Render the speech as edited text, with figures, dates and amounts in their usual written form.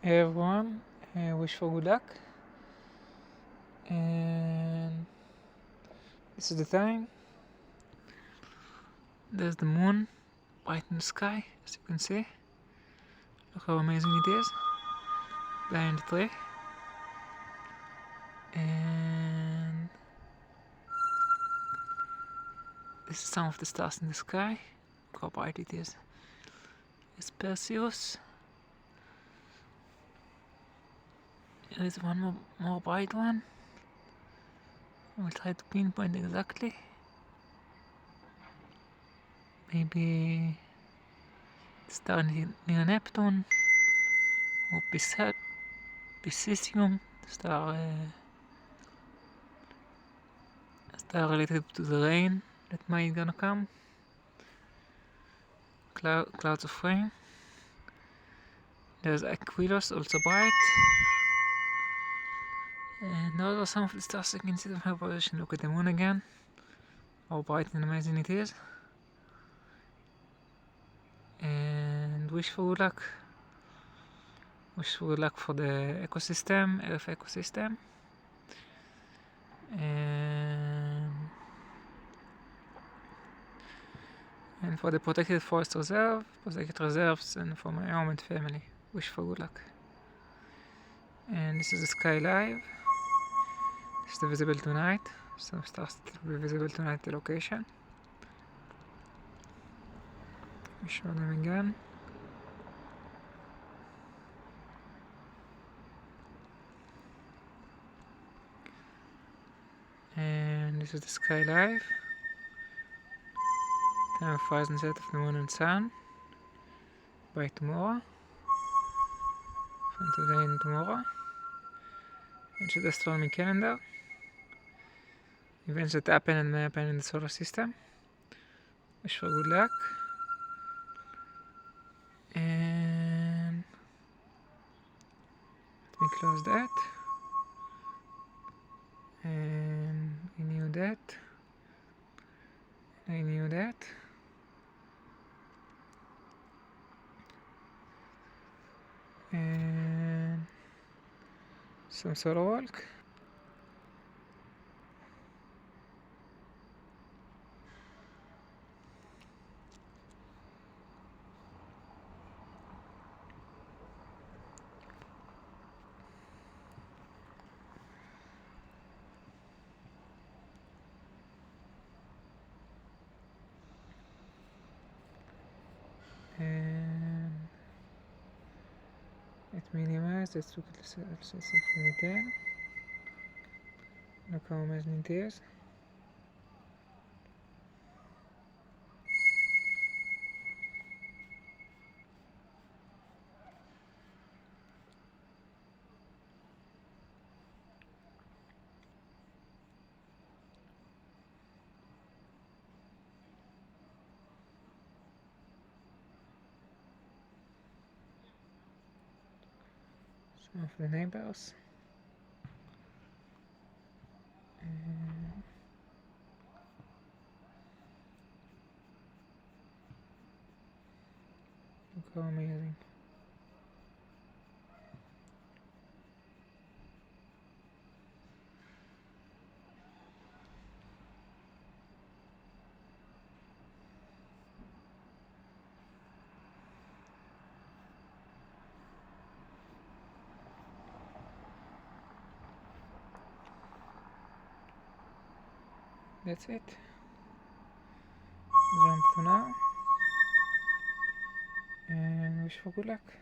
Hey everyone, wish for good luck. And this is the time. There's the moon, bright in the sky, as you can see. Look how amazing it is. Behind the tree. And this is some of the stars in the sky. Look how bright it is. It's Perseus. There is one more bright one. I will try to pinpoint exactly. Maybe star near Neptune or Piscisium, star related to the rain that might gonna come. Clouds of rain. There's Aquilus, also bright. And those are some of the stars you can see from her position. Look at the moon again. How bright and amazing it is. And wish for good luck. Wish for good luck for the ecosystem, Earth ecosystem. And for the protected forest reserve, protected reserves, and for my home and family. Wish for good luck. And this is the sky live. This is the visible tonight. Some stars will be visible tonight at the location. We show them again. And this is the sky live. Time of rise and set of the moon and sun. By tomorrow. From today and tomorrow. Ancient astronomy calendar. Events that happen and may happen in the solar system. Wish for good luck. And let me close that. And renew that. Renew that. And some solar walk. And let me minimize. Let's look at something from detail. Look how amazing it is. Some of the neighbors. And look how amazing. That's it. Jump to now. And wish for good luck.